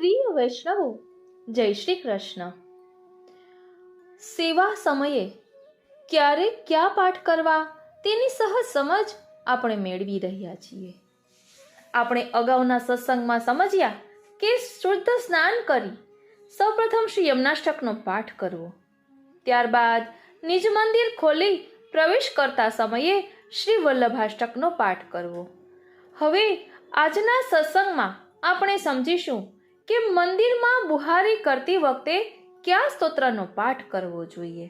પ્રિય વૈષ્ણવો, જય શ્રી કૃષ્ણ। સેવા સમયે ક્યારે ક્યાં પાઠ કરવા તેની સહજ સમજ આપણે મેળવી રહ્યા છીએ। આપણે અગાઉના સત્સંગમાં સમજ્યા કે શુદ્ધ સ્નાન કરી સૌપ્રથમ શ્રી યમનાષ્ટકનો પાઠ કરવો, ત્યારબાદ નિજ મંદિર ખોલી પ્રવેશ કરતા સમયે શ્રી વલ્લભાષ્ટકનો પાઠ કરવો। હવે આજના સત્સંગમાં આપણે સમજીશું કે મંદિરમાં બુહારી કરતી વખતે કયા સ્તોત્રનો પાઠ કરવો જોઈએ।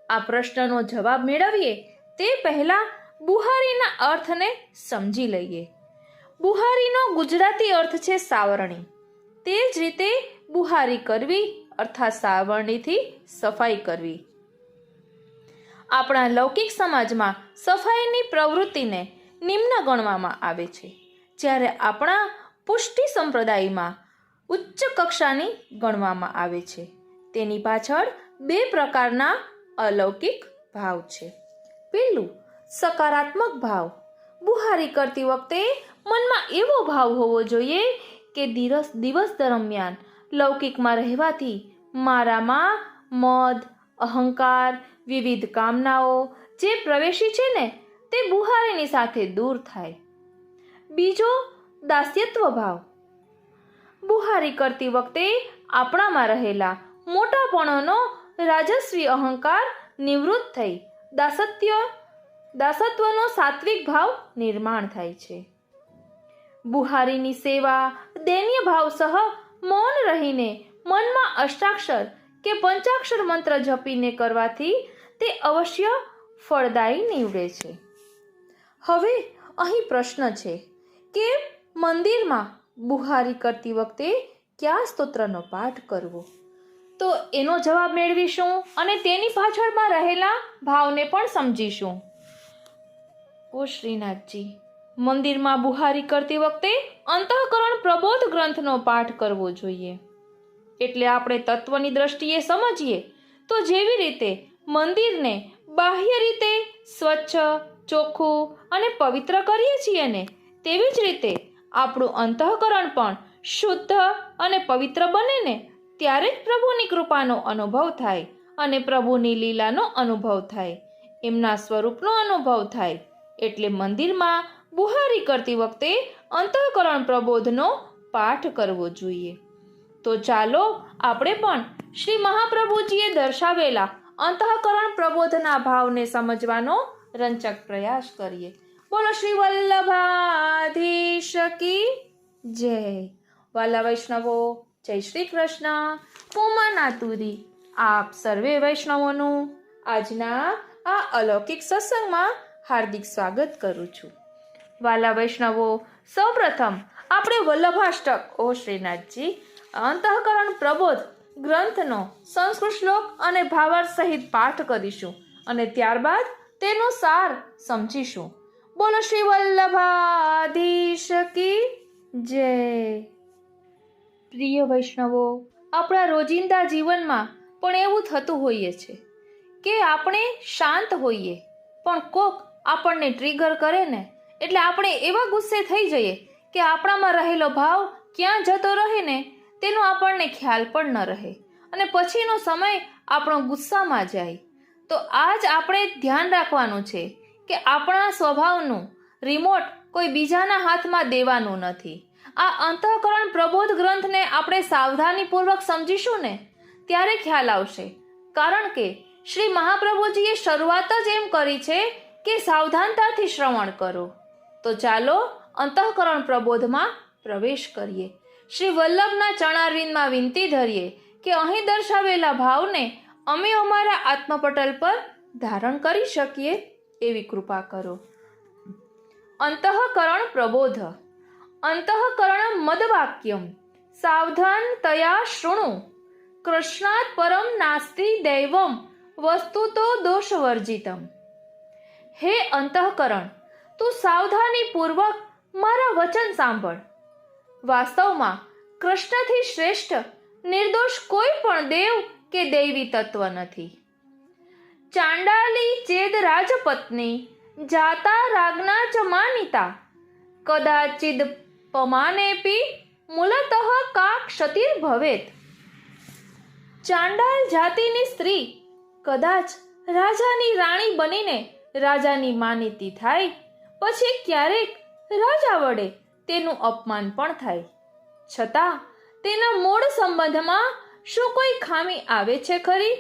આ પ્રશ્નનો જવાબ મેળવીએ તે પહેલા બુહારીના અર્થને સમજી લઈએ। બુહારીનો ગુજરાતી અર્થ છે સાવરણી। તે જ રીતે બુહારી કરવી અર્થાત સાવરણીથી સફાઈ કરવી। આપણા લૌકિક સમાજમાં સફાઈની પ્રવૃત્તિને નિમ્ન ગણવામાં આવે છે, જ્યારે આપણા પુષ્ટિ સંપ્રદાયમાં ઉચ્ચ કક્ષાની ગણવામાં આવે છે। તેની પાછળ બે પ્રકારના અલૌકિક ભાવ છે। પહેલું, સકારાત્મક ભાવ। બુહારી કરતી વખતે મનમાં એવો ભાવ હોવો જોઈએ કે દિવસ દરમિયાન લૌકિકમાં રહેવાથી મારામાં મદ, અહંકાર, વિવિધ કામનાઓ જે પ્રવેશી છે ને તે બુહારીની સાથે દૂર થાય। બીજો, દાસ્યત્વ ભાવ। બુહારી કરતી વખતે આપણામાં રહેલા મોટાપણોનો રાજસ્વી અહંકાર નિવૃત્ત થઈ દાસત્વનો સાત્વિક ભાવ નિર્માણ થાય છે। બુહારીની સેવા દૈન્ય ભાવ સહ મૌન રહીને મનમાં અષ્ટાક્ષર કે પંચાક્ષર મંત્ર જપીને કરવાથી તે અવશ્ય ફળદાયી નીવડે છે। હવે અહીં પ્રશ્ન છે કે મંદિરમાં બુહારી કરતી વખતે કયા સ્તોત્રનો પાઠ કરવો, તો એનો જવાબ મેળવીશું અને તેની પાછળમાં રહેલા ભાવને પણ સમજીશું। ઓ શ્રીનાથજી, મંદિરમાં બુહારી કરતી વખતે અંતઃકરણ પ્રબોધ ગ્રંથનો પાઠ કરવો જોઈએ। એટલે આપણે તત્વની દ્રષ્ટિએ સમજીએ તો જેવી રીતે મંદિરને બાહ્ય રીતે સ્વચ્છ, ચોખ્ખું અને પવિત્ર કરીએ છીએ ને, તેવી જ રીતે આપણું અંતઃકરણ પણ શુદ્ધ અને પવિત્ર બને ને ત્યારે જ પ્રભુની કૃપાનો અનુભવ થાય અને પ્રભુની લીલાનો અનુભવ થાય, એમના સ્વરૂપનો અનુભવ થાય। એટલે મંદિરમાં બુહારી કરતી વખતે અંતઃકરણ પ્રબોધનો પાઠ કરવો જોઈએ। તો ચાલો આપણે પણ શ્રી મહાપ્રભુજીએ દર્શાવેલા અંતઃકરણ પ્રબોધના ભાવને સમજવાનો રંચક પ્રયાસ કરીએ। બોલો શ્રી વલ્લભાધીશ કી જય। વાલા વૈષ્ણવો, જય શ્રી કૃષ્ણ। હું માનાતુરી આપ સર્વે વૈષ્ણવોનું આજના આ અલૌકિક સત્સંગમાં હાર્દિક સ્વાગત કરું છું। વાલા વૈષ્ણવો, સૌપ્રથમ આપણે વલ્લભાષ્ટક ઓ શ્રીનાથજી અંતઃકરણ પ્રબોધ ગ્રંથનો સંસ્કૃત શ્લોક અને ભાવાર્થ સહિત પાઠ કરીશું અને ત્યારબાદ તેનો સાર સમજીશું। બોલો શ્રી વલ્લભાધીશ કી જય। પ્રિય વૈષ્ણવો, આપણા રોજિંદા જીવનમાં પણ એવું થતું હોઈએ છે કે આપણે શાંત હોઈએ પણ કોક આપણને ટ્રિગર કરે ને એટલે આપણે એવા ગુસ્સે થઈ જઈએ કે આપણામાં રહેલો ભાવ ક્યાં જતો રહે ને તેનો આપણને ખ્યાલ પણ ન રહે અને પછીનો સમય આપણો ગુસ્સામાં જાય। તો આજ આપણે ધ્યાન રાખવાનું છે કે આપણા સ્વભાવનું રિમોટ કોઈ બીજાના હાથમાં દેવાનું નથી। આ અંતઃકરણ પ્રબોધ ગ્રંથને આપણે સાવધાનીપૂર્વક સમજીશું ને ત્યારે ખ્યાલ આવશે, કારણ કે શ્રી મહાપ્રભુજીએ શરૂઆત જ એમ કરી છે કે સાવધાનતાથી શ્રવણ કરો। તો ચાલો અંતઃકરણ પ્રબોધમાં પ્રવેશ કરીએ। શ્રી વલ્લભના ચરણારવિંદમાં વિનંતી ધરીએ કે અહીં દર્શાવેલા ભાવને અમે અમારા આત્મપટલ પર ધારણ કરી શકીએ એવી કૃપા કરો। અંતઃકરણ પ્રબોધ। અંતઃકરણ મદવાક્યમ સાવધાન તયા શૃણુ કૃષ્ણાત પરમ નાસ્તિ દૈવમ વસ્તુતો દોષવર્જિતમ। હે અંતઃકરણ, તું સાવધાનીપૂર્વક મારા વચન સાંભળ। વાસ્તવમાં કૃષ્ણથી શ્રેષ્ઠ નિર્દોષ કોઈ પણ દેવ કે દૈવી તત્વ નથી। ચાંડાલી ચેદ રાજપત્ની જાતા રાજ્ઞા ચ માનિતા કદાચિદ પમાનેપી મૂલતઃ કા ક્ષતિર્ભવેત. ચાંડાલ જાતિની સ્ત્રી કદાચ રાજાની રાણી બનીને રાજાની માનીતી થાય, પછી ક્યારેક રાજા વડે તેનું અપમાન પણ થાય, છતાં તેના મૂળ સંબંધમાં શું કોઈ ખામી આવે છે ખરી?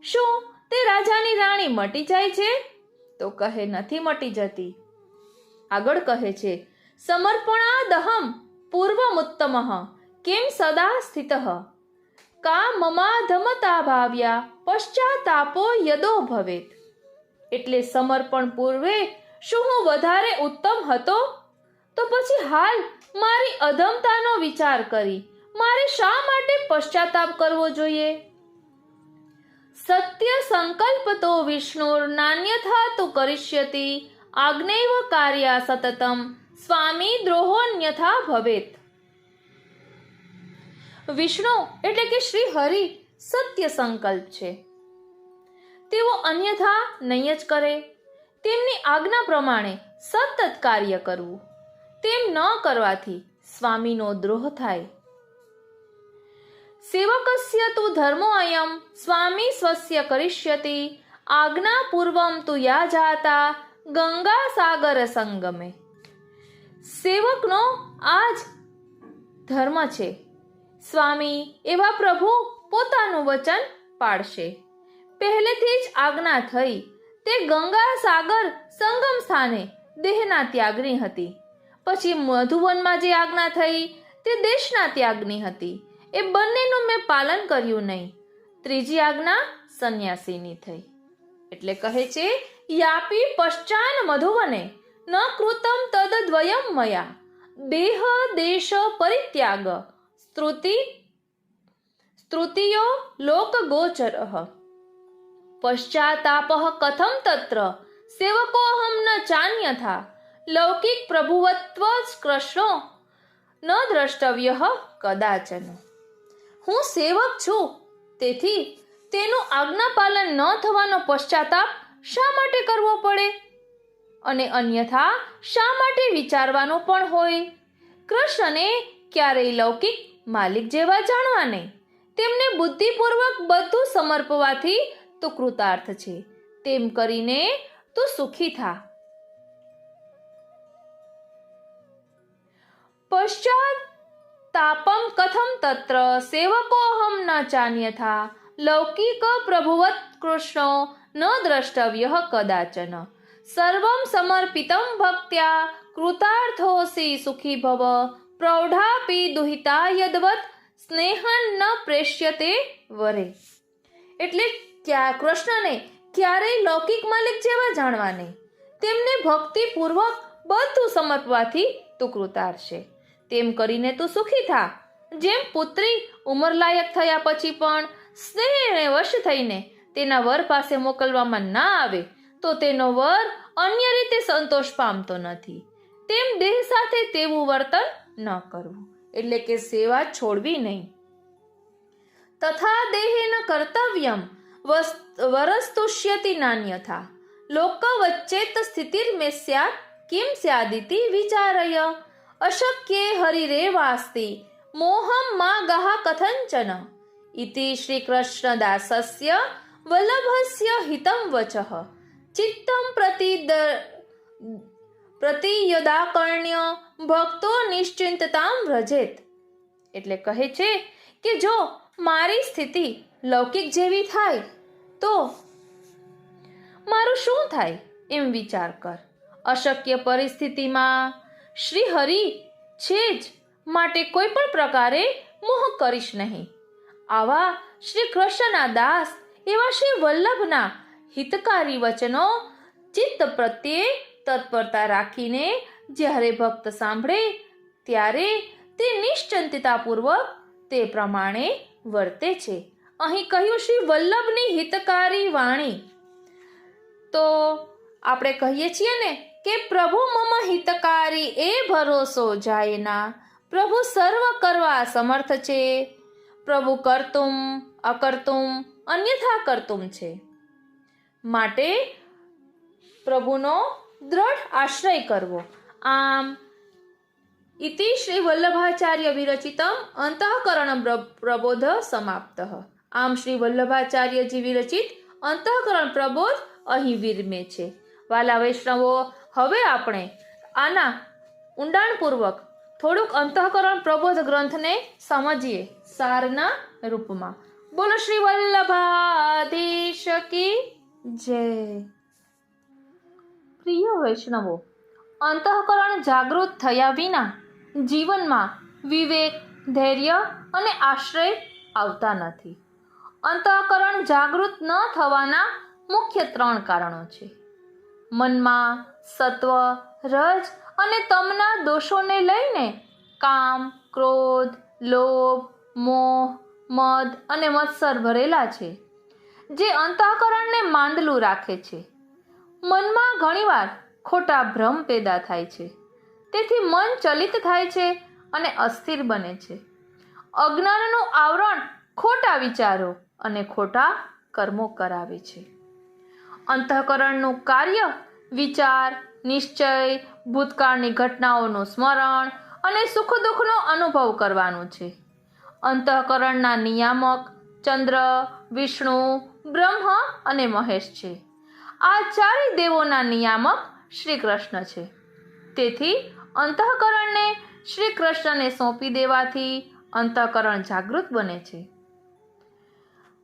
શું તે રાજાની રાણી મટી જાય છે? તો કહે નથી મટી જતી. આગળ કહે છે, સમર્પણાદહમ પૂર્વમુત્તમઃ કેમ સદા સ્થિતઃ કા મમાધમતા ભાવ્યા પશ્ચાતાપો યદો ભવેત. એટલે સમર્પણ પૂર્વે શું હું વધારે ઉત્તમ હતો? તો પછી હાલ મારી અધમતાનો વિચાર કરી મારે શા માટે પશ્ચાતાપ કરવો જોઈએ? સત્ય સંકલ્પતો વિષ્ણુર્નાન્યથા તુ કરિષ્યતિ આજ્ઞૈવ કાર્યા સતતમ સ્વામી દ્રોહોન્યથા ભવેત. વિષ્ણુ એટલે કે શ્રી હરિ સત્ય સંકલ્પ છે. તેઓ અન્યથા નહીં જ કરે. તેમની આજ્ઞા પ્રમાણે સતત કાર્ય કરવું. તેમ ન કરવાથી સ્વામીનો દ્રોહ થાય. સેવકસ્ય તુ ધર્મો અયમ સ્વામી સ્વસ્ય કરિષ્યતિ આજ્ઞા પૂર્વમ તુ યા જાતા ગંગા સાગર સંગમે. સેવકનો આ જ ધર્મ છે. સ્વામી એવા પ્રભુ પોતાનું વચન પાળશે. પહેલેથી જ આજ્ઞા થઈ તે ગંગા સાગર સંગમ સ્થાને દેહના ત્યાગની હતી. પછી મધુવનમાં જે આજ્ઞા થઈ તે દેશના ત્યાગની હતી. એ બંનેનું મેં પાલન કર્યું નહીં. ત્રીજી આજ્ઞા સંન્યાસીની થઈ. એટલે કહે છે, યાપી પશ્ચાન મધુવને ન કૃતમ તદ્વયમ મયા દેહ દેશ પરિત્યાગ સ્તુતિયો લોક ગોચરઃ પશ્ચાતાપઃ કથમ તત્ર સેવકોહમ ન ચાન્યથા લૌકિક પ્રભુવત્વ કૃષ્ણો ન દ્રષ્ટવ્ય કદાચન. હું સેવક છું, તેથી તેનું આજ્ઞાપાલન ન થવાનો પશ્ચાતાપ શા માટે કરવો પડે? અને અન્યથા શા માટે વિચારવાનું પણ હોય? કૃષ્ણને ક્યારેય લૌકિક માલિક જેવા જાણવા નહીં. તેમને બુદ્ધિપૂર્વક બધું સમર્પવાથી તું કૃતાર્થ છે. તેમ કરીને તું સુખી થા. પશ્ચાત તાપમ કથમ તત્ર સેવકોહમ ન ચાન્યથા લૌકિક પ્રભુવત કૃષ્ણો ન દ્રષ્ટવ્ય કદાચન સર્વમ સમર્પિતમ ભક્ત્યા કૃતાર્થોસી સુખી ભવ પ્રૌઢાપી દુહિતા યદવત સ્નેહન ન પ્રેષ્યતે વરે. એટલે કૃષ્ણને ક્યારેય લૌકિક માલિક જેવા જાણવા નહીં. તેમને ભક્તિપૂર્વક બધું સમર્પવાથી તું કૃતાર્થ છે. તેમ કરીને તું સુખી થા. જેમ પુત્રી ઉંમરલાયક થયા પછી પણ સ્નેહને વશ થઈને તેના વર પાસે મોકલવામાં ના આવે તો તેનો વર અન્ય રીતે સંતોષ પામતો નથી. તેમ દેહ સાથે તેવું વર્તન ન કરવું. એટલે કે સેવા છોડવી નહીં. તથા દેહેન કર્તવ્યમ વરસ્તુષ્યતિ નાન્યથા લોક વચ્ચેત સ્થિતિર્મે સ્યાત કિમ સ્યાદિતિ વિચારય અશક્યે હરિરેવાસ્તિ મોહમ મા ગહ કથંચન ઇતિ શ્રી કૃષ્ણદાસસ્ય વલ્લભસ્ય હિતમ વચઃ ચિત્તમ પ્રતિયદાકર્ણ્ય ભક્તો નિશ્ચિંતતામ વ્રજેત. એટલે કહે છે કે જો મારી સ્થિતિ લૌકિક જેવી થાય તો મારું શું થાય એમ વિચાર કર. અશક્ય પરિસ્થિતિમાં શ્રી હરિ છે જ, માટે કોઈ પણ પ્રકારે મોહ કરીશ નહીં. આવા શ્રી કૃષ્ણના દાસ એવા શ્રી વલ્લભના હિતકારી વચનો ચિત્ત પ્રત્યે તત્પરતા રાખીને જ્યારે ભક્ત સાંભળે ત્યારે તે નિશ્ચિંતતાપૂર્વક તે પ્રમાણે વર્તે છે. અહીં કહ્યું શ્રી વલ્લભની હિતકારી વાણી. તો આપણે કહીએ છીએ ને કે પ્રભુ મમ હિતકારી એ ભરોસો જાયના. પ્રભુ સર્વ કરવા સમર્થ છે. પ્રભુ કર્તુમ અકર્તુમ અન્યથા કર્તુમ છે. માટે પ્રભુનો દ્રઢ આશ્રય કરવો. આમ इति श्री वल्लभाचार्य विरचितम अंतःकरण प्रबोध समाप्त। आम श्री वल्लभाचार्यजी विरचित अंतःकरण प्रबोध અહીં વિરમે છે। વાલા વૈષ્ણવો, હવે આપણે આના ઊંડાણપૂર્વક થોડુંક અંતઃકરણ પ્રબોધ ગ્રંથને સમજીએ સારના રૂપમાં। બોલો શ્રી વલ્લભાધીશ કી જય। પ્રિય વૈષ્ણવો, અંતઃકરણ જાગૃત થયા વિના જીવનમાં વિવેક, ધૈર્ય અને આશ્રય આવતા નથી। અંતઃકરણ જાગૃત ન થવાના મુખ્ય 3 કારણો છે। મનમાં સત્વ, રજ અને તમના દોષોને લઈને કામ, ક્રોધ, લોભ, મોહ, મદ અને મત્સર ભરેલા છે, જે અંતઃકરણને માંદલું રાખે છે। મનમાં ઘણીવાર ખોટા ભ્રમ પેદા થાય છે, તેથી મન ચલિત થાય છે અને અસ્થિર બને છે। અજ્ઞાનનું આવરણ ખોટા વિચારો અને ખોટા કર્મો કરાવે છે। અંતઃકરણનું કાર્ય વિચાર, નિશ્ચય, ભૂતકાળની ઘટનાઓનું સ્મરણ અને સુખ દુઃખનો અનુભવ કરવાનું છે। અંતઃકરણના નિયામક ચંદ્ર, વિષ્ણુ, બ્રહ્મ અને મહેશ છે। આ 4 દેવોના નિયામક શ્રી કૃષ્ણ છે। તેથી અંતઃકરણને શ્રી કૃષ્ણને સોંપી દેવાથી અંતઃકરણ જાગૃત બને છે।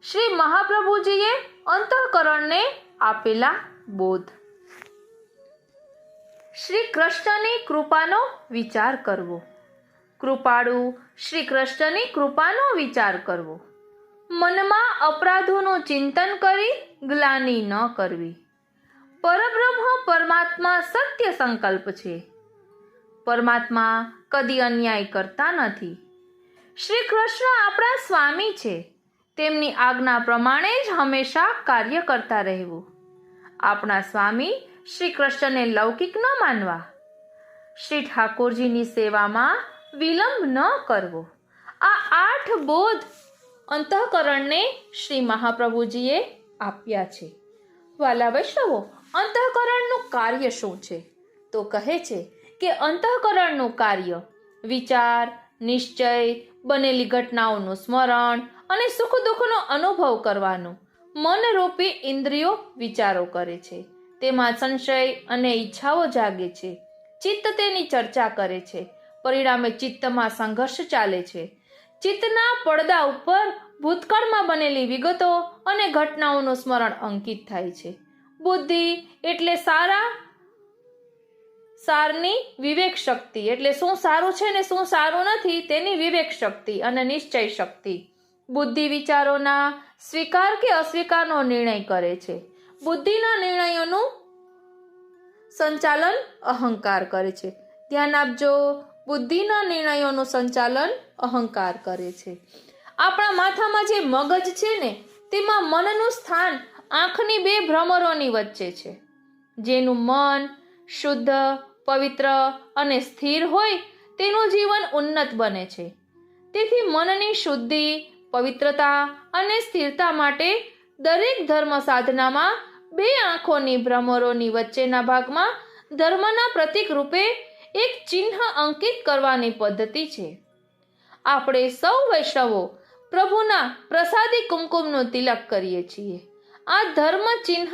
શ્રી મહાપ્રભુજીએ અંતઃકરણને આપેલા બોધ। શ્રી કૃષ્ણની કૃપાનો વિચાર કરવો। કૃપાળુ શ્રી કૃષ્ણની કૃપાનો વિચાર કરવો। મનમાં અપરાધોનું ચિંતન કરી ગ્લાનિ ન કરવી। પરબ્રહ્મ પરમાત્મા સત્ય સંકલ્પ છે। પરમાત્મા કદી અન્યાય કરતા નથી। શ્રી કૃષ્ણ આપણા સ્વામી છે। તેમની આજ્ઞા પ્રમાણે જ હંમેશા કાર્ય કરતા રહેવું। આપણા સ્વામી શ્રી કૃષ્ણને લૌકિક ન માનવા। શ્રી ઠાકોરજીની સેવામાં વિલંબ ન કરવો। આ 8 બોધ અંતઃકરણને શ્રી મહાપ્રભુજીએ આપ્યા છે। વાલા વૈષ્ણવો, અંતઃકરણનું કાર્ય શું છે? તો કહે છે કે અંતઃકરણનું કાર્ય વિચાર, નિશ્ચય, બનેલી ઘટનાઓનું સ્મરણ અને સુખ દુઃખનો અનુભવ કરવાનું। મનરૂપી ઇન્દ્રિયો વિચારો કરે છે, તેમાં સંશય અને ઈચ્છાઓ જાગે છે। ચિત્ત તેની ચર્ચા કરે છે, પરિણામે ચિત્તમાં સંઘર્ષ ચાલે છે। ચિત્તના પડદા ઉપર ભૂતકાળમાં બનેલી વિગતો અને ઘટનાઓનું સ્મરણ અંકિત થાય છે। બુદ્ધિ એટલે સારની વિવેક શક્તિ, એટલે શું સારું છે ને શું સારું નથી તેની વિવેક શક્તિ અને નિશ્ચય શક્તિ। બુદ્ધિ વિચારોના સ્વીકાર કે અસ્વીકારનો નિર્ણય કરે છે। બુદ્ધિના નિર્ણયોનું સંચાલન અહંકાર કરે છે। ધ્યાન આપજો, બુદ્ધિના નિર્ણયોનું સંચાલન અહંકાર કરે છે। આપણા માથામાં જે મગજ છે ને, તેમાં મનનું સ્થાન આંખની 2 ભ્રમરોની વચ્ચે છે। જેનું મન શુદ્ધ, પવિત્ર અને સ્થિર હોય તેનું જીવન ઉન્નત બને છે। તેથી મનની શુદ્ધિ, પવિત્રતા અને સ્થિરતા માટે દરેક ધર્મ સાધનામાં 2 આંખોની ભ્રમરોની વચ્ચેના ભાગમાં ધર્મના પ્રતીક રૂપે એક ચિહ્ન અંકિત કરવાની પદ્ધતિ છે। આપણે સૌ વૈષ્ણવો પ્રભુના પ્રસાદી કુમકુમનું તિલક કરીએ છીએ। આ ધર્મ ચિહ્ન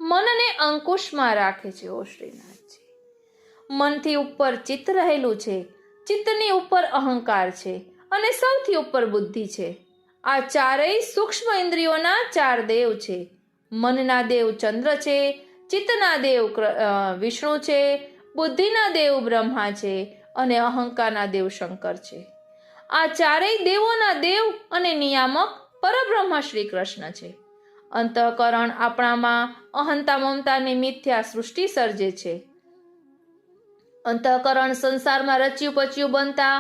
મનને અંકુશમાં રાખે છે। ઓ શ્રીનાથજી, મનથી ઉપર ચિત્ત રહેલું છે, ચિત્તની ઉપર અહંકાર છે અને સૌથી ઉપર બુદ્ધિ છે। આ 4 સૂક્ષ્મ ઇન્દ્રિયોના 4 દેવ છે। મનના દેવ ચંદ્ર છે, ચિત્તના દેવ વિષ્ણુ છે, બુદ્ધિના દેવ બ્રહ્મા છે અને અહંકારના દેવ શંકર છે। આ 4 દેવોના દેવ અને નિયામક પરબ્રહ્મ શ્રી કૃષ્ણ છે। અંતઃકરણ આપણામાં અહંતા મમતાની મિથ્યા સૃષ્ટિ સર્જે છે। અંતઃકરણ સંસારમાં રચ્યું પચ્યું બનતા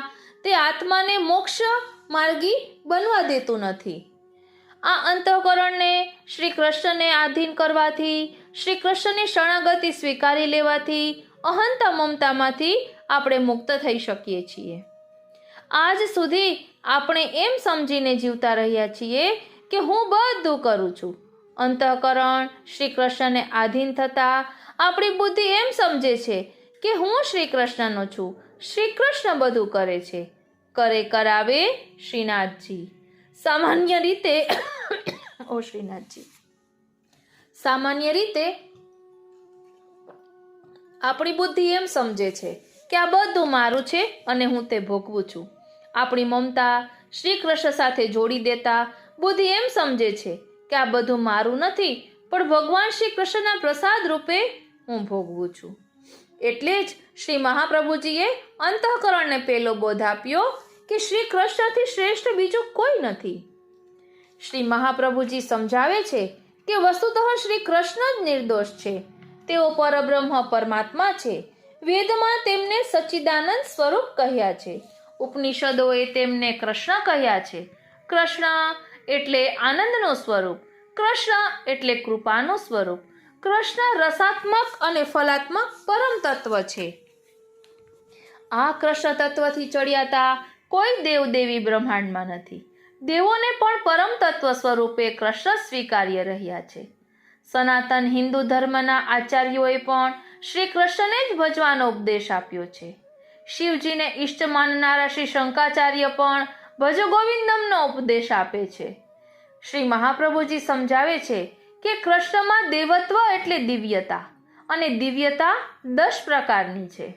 તે આત્માને મોક્ષ માર્ગી બનવા દેતું નથી। આ અંતઃકરણને શ્રી કૃષ્ણને આધીન કરવાથી, શ્રી કૃષ્ણની શરણાગતિ સ્વીકારી લેવાથી અહંતા મમતામાંથી આપણે મુક્ત થઈ શકીએ છીએ। આજ સુધી આપણે એમ સમજીને જીવતા રહ્યા છીએ કે હું બધું કરું છું। અંતઃકરણ શ્રી કૃષ્ણને આધીન થતા આપણી બુદ્ધિ એમ સમજે છે કે હું શ્રી કૃષ્ણનો છું, શ્રી કૃષ્ણ બધું કરે છે, કરાવે શ્રીનાથજી. સામાન્ય રીતે ઓ શ્રીનાથજી, સામાન્ય રીતે આપણી બુદ્ધિ એમ સમજે છે કે આ બધું મારું છે અને હું તે ભોગવું છું. આપણી મમતા શ્રી કૃષ્ણ સાથે જોડી દેતા બુદ્ધિ એમ સમજે છે કે આ બધું મારું નથી, પણ ભગવાન શ્રી કૃષ્ણના પ્રસાદ રૂપે હું ભોગવું છું. એટલે જ શ્રી મહાપ્રભુજીએ અંતઃકરણને પેલો બોધ આપ્યો કે શ્રી કૃષ્ણથી શ્રેષ્ઠ બીજું કોઈ નથી. શ્રી મહાપ્રભુજી સમજાવે છે કે વસ્તુતઃ શ્રી કૃષ્ણ જ નિર્દોષ છે. તેઓ પરબ્રહ્મ પરમાત્મા છે. વેદમાં તેમને સચ્ચિદાનંદ સ્વરૂપ કહ્યા છે. ઉપનિષદોએ તેમને કૃષ્ણ કહ્યા છે. કૃષ્ણ એટલે આનંદનું સ્વરૂપ, કૃષ્ણ એટલે કૃપાનું સ્વરૂપ. કૃષ્ણ રસાત્મક અને ફલાત્મક પરમ તત્વ છે. આ કૃષ્ણ તત્વથી ચડિયાતા કોઈ દેવદેવી બ્રહ્માંડમાં નથી. દેવોને પણ પરમ તત્વ સ્વરૂપે કૃષ્ણ સ્વીકાર્ય રહ્યા છે. સનાતન હિન્દુ ધર્મના આચાર્યોએ પણ શ્રી કૃષ્ણને જ ભજવાનો ઉપદેશ આપ્યો છે. શિવજીને ઇષ્ટ માનનારા શ્રી શંકરાચાર્ય પણ ભજ ગોવિંદમનો ઉપદેશ આપે છે. શ્રી મહાપ્રભુજી સમજાવે છે કે કૃષ્ણમાં દેવત્વ એટલે દિવ્યતા, અને દિવ્યતા 10 પ્રકારની છે.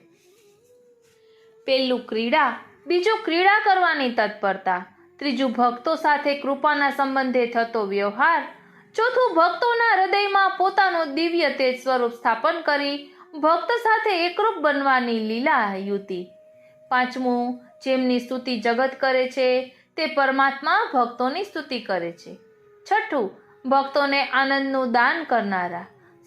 પહેલું ક્રીડા, બીજું ક્રીડા કરવાની તત્પરતા, ત્રીજું ભક્તો સાથે કૃપાના સંબંધે થતો વ્યવહાર, ચોથું ભક્તોના હૃદયમાં પોતાનું દિવ્ય તેજ સ્વરૂપ સ્થાપન કરી ભક્ત સાથે એકરૂપ બનવાની લીલા યુતિ, પાંચમું જેમની સ્તુતિ જગત કરે છે તે પરમાત્મા ભક્તોની સ્તુતિ કરે છે, છઠ્ઠું ભક્તોને આનંદનું દાન કરનારા,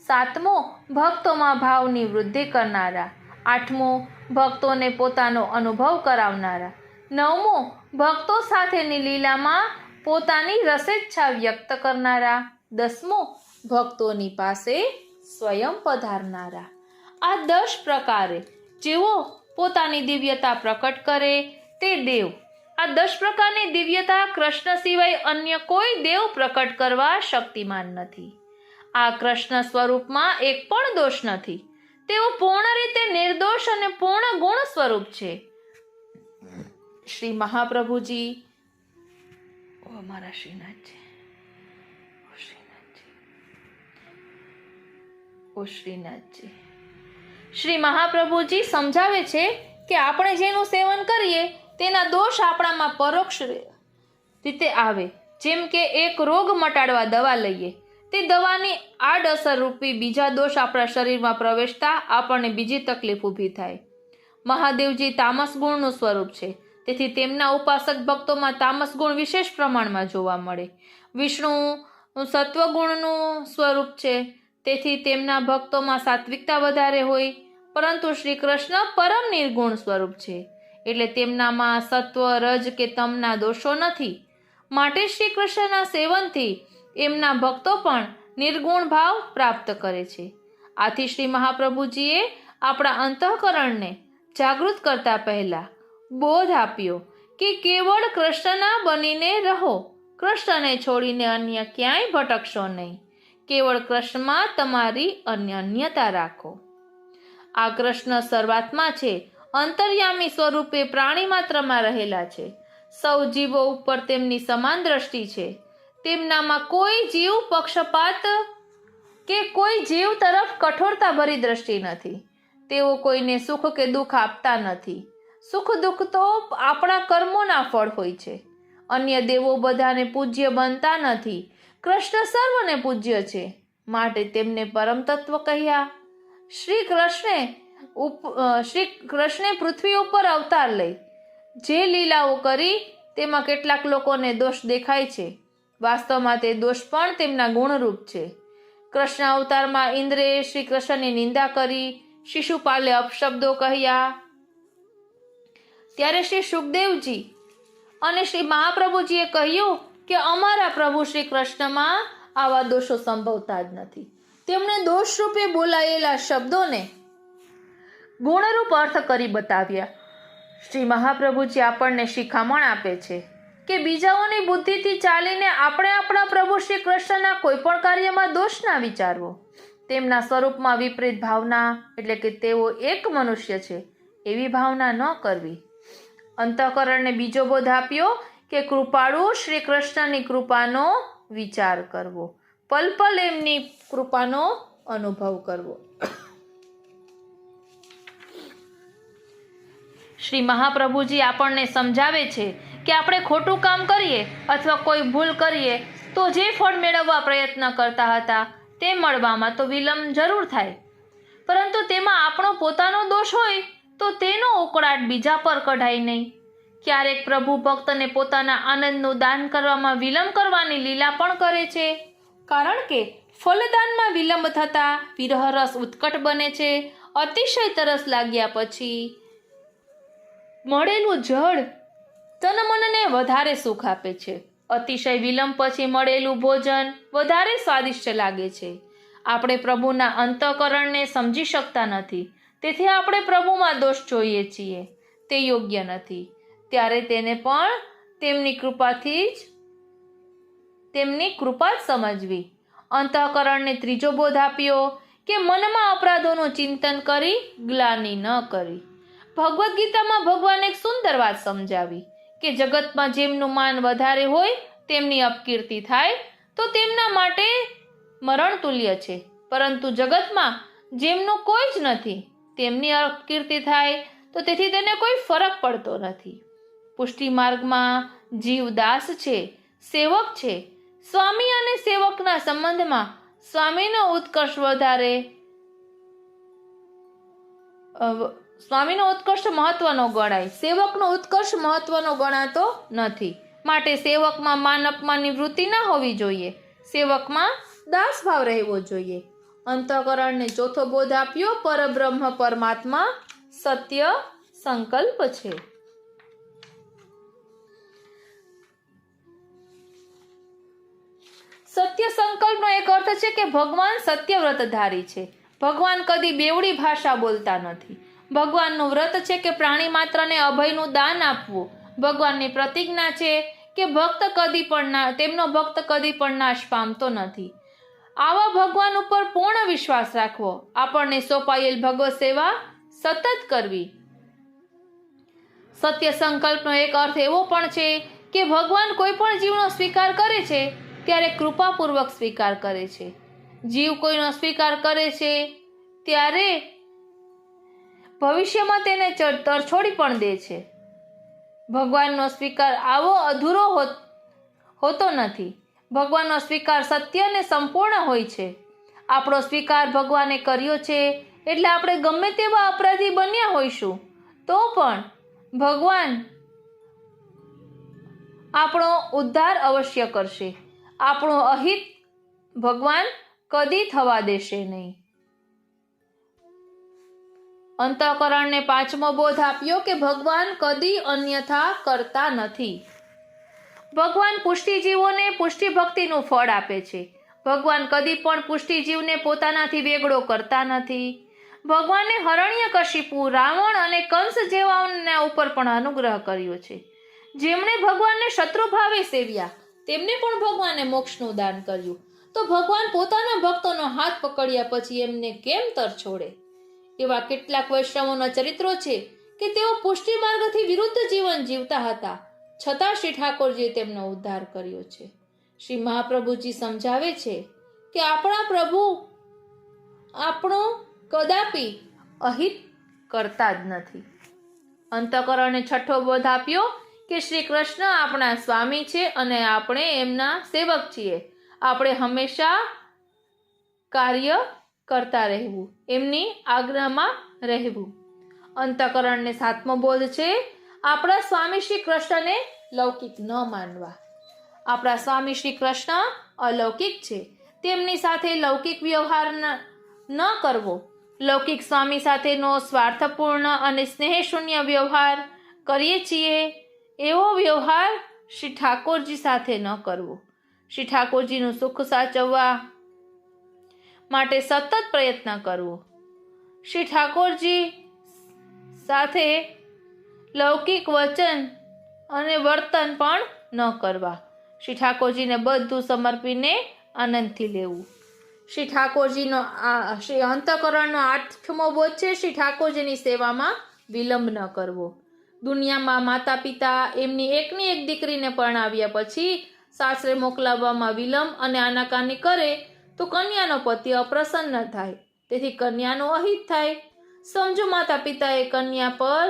સાતમું ભક્તોમાં ભાવની વૃદ્ધિ કરનારા, આઠમું ભક્તોને પોતાનો અનુભવ કરાવનારા, નવમું ભક્તો સાથેની લીલામાં પોતાની રસેચ્છા વ્યક્ત કરનારા, દસમું ભક્તોની પાસે સ્વયં પધારનારા. આ 10 પ્રકારે જેઓ પોતાની દિવ્યતા પ્રકટ કરે તે દેવ. આ 10 પ્રકારની દિવ્યતા કૃષ્ણ સિવાય અન્ય કોઈ દેવ પ્રકટ કરવા શક્તિમાન નથી. આ કૃષ્ણ સ્વરૂપમાં એક પણ દોષ નથી. તેઓ પૂર્ણ રીતે નિર્દોષ અને પૂર્ણ ગુણ સ્વરૂપ છે. શ્રી મહાપ્રભુજી મારા શ્રીનાથજી, ઓ શ્રીનાથજી, શ્રી મહાપ્રભુજી સમજાવે છે કે આપણે જેનું સેવન કરીએ તેના દોષ આપણામાં પરોક્ષ રીતે આવે. જેમ કે એક રોગ મટાડવા દવા લઈએ, તે દવાની આડઅસર રૂપી બીજા દોષ આપણા શરીરમાં પ્રવેશતા આપણને બીજી તકલીફ ઊભી થાય. મહાદેવજી તામસ ગુણનું સ્વરૂપ છે, તેથી તેમના ઉપાસક ભક્તોમાં તામસ ગુણ વિશેષ પ્રમાણમાં જોવા મળે. વિષ્ણુ સત્વગુણનું સ્વરૂપ છે, તેથી તેમના ભક્તોમાં સાત્વિકતા વધારે હોય. પરંતુ શ્રી કૃષ્ણ પરમ નિર્ગુણ સ્વરૂપ છે, એટલે તેમનામાં સત્વ, રજ કે તમના દોષો નથી. માટે શ્રી કૃષ્ણના સેવનથી એમના ભક્તો પણ નિર્ગુણ ભાવ પ્રાપ્ત કરે છે. આથી શ્રી મહાપ્રભુજીએ આપણા અંતઃકરણને જાગૃત કરતા પહેલા બોધ આપ્યો કે કેવળ કૃષ્ણના બનીને રહો. કૃષ્ણને છોડીને અન્ય ક્યાંય ભટકશો નહીં. કેવળ કૃષ્ણમાં તમારી અન્યતા રાખો. આ કૃષ્ણ સર્વાત્મા છે, અંતર્યામી સ્વરૂપે પ્રાણી માત્રમાં રહેલા છે. સૌ જીવો ઉપર તેમની સમાન દ્રષ્ટિ છે. તેમનામાં કોઈ જીવ પક્ષપાત કે કોઈ જીવ તરફ કઠોરતા ભરી દ્રષ્ટિ નથી. તેઓ કોઈને સુખ કે દુઃખ આપતા નથી. સુખ દુઃખ તો આપણા કર્મોના ફળ હોય છે. અન્ય દેવો બધાને પૂજ્ય બનતા નથી. કૃષ્ણ સર્વને પૂજ્ય છે, માટે તેમને પરમ તત્વ કહ્યા. શ્રી કૃષ્ણે પૃથ્વી ઉપર અવતાર લઈ જે લીલાઓ કરી તેમાં કેટલાક લોકોને દોષ દેખાય છે. વાસ્તવમાં તે દોષ પણ તેમના ગુણરૂપ છે. કૃષ્ણ અવતારમાં ઇન્દ્રે શ્રી કૃષ્ણની નિંદા કરી, શિશુપાલે અપશબ્દો કહ્યા, ત્યારે શ્રી સુખદેવજી અને શ્રી મહાપ્રભુજીએ કહ્યું કે અમારા પ્રભુ શ્રી કૃષ્ણમાં આવા દોષો સંભવતા જ નથી. તેમણે દોષ રૂપે બોલાયેલા શબ્દોને ગુણરૂપ અર્થ કરી બતાવ્યા. શ્રી મહાપ્રભુજી આપણને શિખામણ આપે છે કે બીજાઓની બુદ્ધિથી ચાલીને આપણે આપણા પ્રભુ શ્રી કૃષ્ણના કોઈ પણ કાર્યમાં દોષ ના વિચારવો. તેમના સ્વરૂપમાં વિપરીત ભાવના એટલે કે તેઓ એક મનુષ્ય છે એવી ભાવના ન કરવી. અંતઃકરણને બીજો બોધ આપ્યો કે કૃપાળુ શ્રી કૃષ્ણની કૃપાનો વિચાર કરવો, પલ પલ એમની કૃપાનો અનુભવ કરવો. શ્રી મહાપ્રભુજી આપણને સમજાવે છે કે આપણે ખોટું કામ કરીએ અથવા કોઈ ભૂલ કરીએ તો જે ફળ મેળવવા પ્રયત્ન કરતા હતા તે મળવામાં તો વિલંબ જરૂર થાય, પરંતુ તેમાં આપણો પોતાનો દોષ હોય તો તેનો ઉકળાટ બીજા પર કઢાય નહીં. ક્યારેક પ્રભુ ભક્તને પોતાના આનંદનું દાન કરવામાં વિલંબ કરવાની લીલા પણ કરે છે, કારણ કે ફલદાનમાં વિલંબ થતાં વિરહ રસ ઉત્કટ બને છે. અતિશય તરસ લાગ્યા પછી મળેલું જળ તન મનને વધારે સુખ આપે છે. અતિશય વિલંબ પછી મળેલું ભોજન વધારે સ્વાદિષ્ટ લાગે છે. આપણે પ્રભુના અંતઃકરણને સમજી શકતા નથી, તેથી આપણે પ્રભુમાં દોષ જોઈએ છીએ. તે યોગ્ય નથી. ત્યારે તેને પણ તેમની કૃપા જ સમજવી. અંતઃકરણને ત્રીજો બોધ આપ્યો કે મનમાં અપરાધોનું ચિંતન કરી ગ્લાનિ ન કરી. ભગવદ્ ગીતામાં ભગવાન એક સુંદર વાત સમજાવી કે જગતમાં જેમનું માન વધારે હોય તેમની અપકીર્તિ થાય તો તેમના માટે મરણ તુલ્ય છે, પરંતુ જગતમાં જેમનું કોઈ જ નથી તેમની અપકીર્તિ થાય તો તેથી તેને કોઈ ફરક પડતો નથી. પુષ્ટિ માર્ગમાં જીવ દાસ છે, સેવક છે. સ્વામી અને સેવકના સંબંધમાં સ્વામીનો ઉત્કર્ષ મહત્વનો ગણાય, સેવકનો ઉત્કર્ષ મહત્વનો ગણાતો નથી. માટે સેવકમાં માન અપમાનની વૃત્તિ ના હોવી જોઈએ. સેવકમાં દાસ ભાવ રહેવો જોઈએ. અંતઃકરણને ચોથો બોધ આપ્યો પરબ્રહ્મ પરમાત્મા સત્ય સંકલ્પ છે. સત્ય સંકલ્પનો એક અર્થ છે કે ભગવાન સત્ય વ્રતધારી છે. ભગવાન કદી બેવડી ભાષા બોલતા નથી. ભગવાનનું વ્રત છે કે પ્રાણી માત્રને અભયનું દાન આપવું. ભગવાનની પ્રતિજ્ઞા છે કે તેમનો ભક્ત કદી પણ નાશ પામતો નથી. આવા ભગવાન ઉપર પૂર્ણ વિશ્વાસ રાખવો. આપણને સોંપાયેલ ભગવત સેવા સતત કરવી. સત્ય સંકલ્પનો એક અર્થ એવો પણ છે કે ભગવાન કોઈ પણ જીવનો સ્વીકાર કરે છે ત્યારે કૃપાપૂર્વક સ્વીકાર કરે છે. જીવ કોઈનો સ્વીકાર કરે છે ત્યારે ભવિષ્યમાં તેને તરછોડી પણ દે છે. ભગવાનનો સ્વીકાર આવો અધૂરો હોતો નથી. ભગવાનનો સ્વીકાર સત્ય અને સંપૂર્ણ હોય છે. આપણો સ્વીકાર ભગવાને કર્યો છે એટલે આપણે ગમે તેવા અપરાધી બન્યા હોઈશું તો પણ ભગવાન આપણો ઉદ્ધાર અવશ્ય કરશે. આપણું અહિત ભગવાન કદી થવા દેશે નહીં. અંતઃકરણને પાંચમો બોધ આપ્યો કે ભગવાન કદી અન્યથા કરતા નથી. ભગવાન પુષ્ટિજીવોને પુષ્ટિ ભક્તિનું ફળ આપે છે. ભગવાન કદી પણ પુષ્ટિજીવને પોતાનાથી વેગળો કરતા નથી. ભગવાને હરણ્યકશિપુ, રાવણ અને કંસ જેવાના ઉપર પણ અનુગ્રહ કર્યો છે. જેમણે ભગવાનને શત્રુભાવે સેવ્યા તેમને પણ ભગવાને મોક્ષનું દાન કર્યું. તો ભગવાન પોતાના ભક્તોનો હાથ પકડ્યા પછી એમને કેમ તરછોડે? એવા કેટલાક વૈષ્ણવોના ચરિત્રો છે કે તેઓ પુષ્ટિ માર્ગથી વિરુદ્ધ જીવન જીવતા હતા, છતાં શ્રી ઠાકોરજીએ તેમનો ઉદ્ધાર કર્યો છે. શ્રી મહાપ્રભુજી સમજાવે છે કે આપણા પ્રભુ આપણો કદાપી અહિત કરતા જ નથી. અંતઃકરણને છઠ્ઠો બોધ આપ્યો કે શ્રી કૃષ્ણ આપણા સ્વામી છે અને આપણે એમના સેવક છીએ. આપણે હંમેશા કાર્ય કરતા રહેવું, એમની આજ્ઞામાં રહેવું. અંતઃકરણને સાતમો બોધ છે આપણા સ્વામી શ્રી કૃષ્ણને લૌકિક ન માનવા. આપણા સ્વામી શ્રી કૃષ્ણ અલૌકિક છે, તેમની સાથે લૌકિક વ્યવહાર ન કરવો. લૌકિક સ્વામી સાથેનો સ્વાર્થપૂર્ણ અને સ્નેહશૂન્ય વ્યવહાર કરીએ છીએ એવો વ્યવહાર શ્રી ઠાકોરજી સાથે ન કરવો. શ્રી ઠાકોરજીનું સુખ સાચવવા માટે સતત પ્રયત્ન કરવો. શ્રી ઠાકોરજી સાથે લૌકિક વચન અને વર્તન પણ ન કરવા. શ્રી ઠાકોરજીને બધું સમર્પીને આનંદથી લેવું. શ્રી અંતઃકરણનો આઠમો બોધ છે શ્રી ઠાકોરજીની સેવામાં વિલંબ ન કરવો. દુનિયામાં માતા પિતા એમની એકની એક દીકરીને પરણાવ્યા પછી સાસરે મોકલાવવામાં વિલંબ અને આનાકાની કરે તો કન્યાનો પતિ અપ્રસન્ન થાય, તેથી કન્યાનો અહિત થાય. સમજો માતા પિતાએ કન્યા પર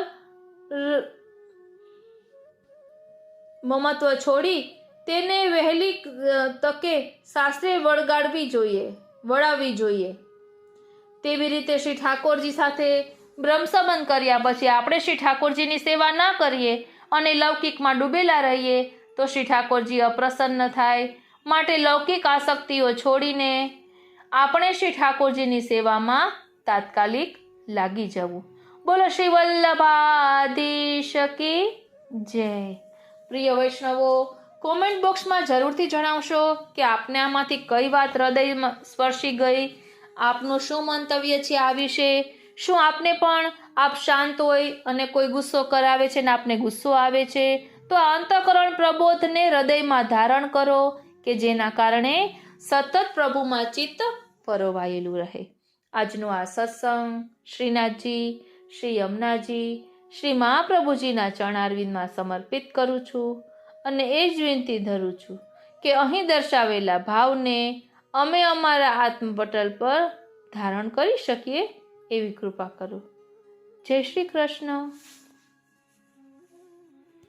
મમત્વ છોડી તેને વહેલી તકે સાસરે વળાવવી જોઈએ. તેવી રીતે શ્રી ઠાકોરજી સાથે બ્રહ્મસંબંધ કર્યા પછી આપણે શ્રી ઠાકોરજીની સેવા ના કરીએ અને લૌકિકમાં ડૂબેલા રહીએ તો શ્રી ઠાકોરજી અપ્રસન્ન થાય. માટે લૌકિક આસક્તિઓ છોડીને આપણે શ્રી ઠાકોરજીની સેવામાં તાત્કાલિક લાગી જવું. બોલો શ્રી વલ્લભાધીશ કી જય. પ્રિય વૈષ્ણવો, કોમેન્ટ બોક્સમાં જરૂરથી જણાવશો કે આપને આમાંથી કઈ વાત હૃદયમાં સ્પર્શી ગઈ, આપનું શું મંતવ્ય છે આ વિશે. શું આપને પણ આપ શાંત હોય અને કોઈ ગુસ્સો કરાવે છે ને આપને ગુસ્સો આવે છે તો આ અંતઃકરણ પ્રબોધને હૃદયમાં ધારણ કરો કે જેના કારણે સતત પ્રભુમાં ચિત્ત પરોવાયેલું રહે. આજનો આ સત્સંગ શ્રીનાથજી, શ્રી યમુનાજી, શ્રી મહાપ્રભુજીના ચરણારવિંદમાં સમર્પિત કરું છું અને એ જ વિનંતી ધરું છું કે અહીં દર્શાવેલા ભાવને અમે અમારા આત્મપટલ પર ધારણ કરી શકીએ એવી કૃપા કરો. જય શ્રી કૃષ્ણ.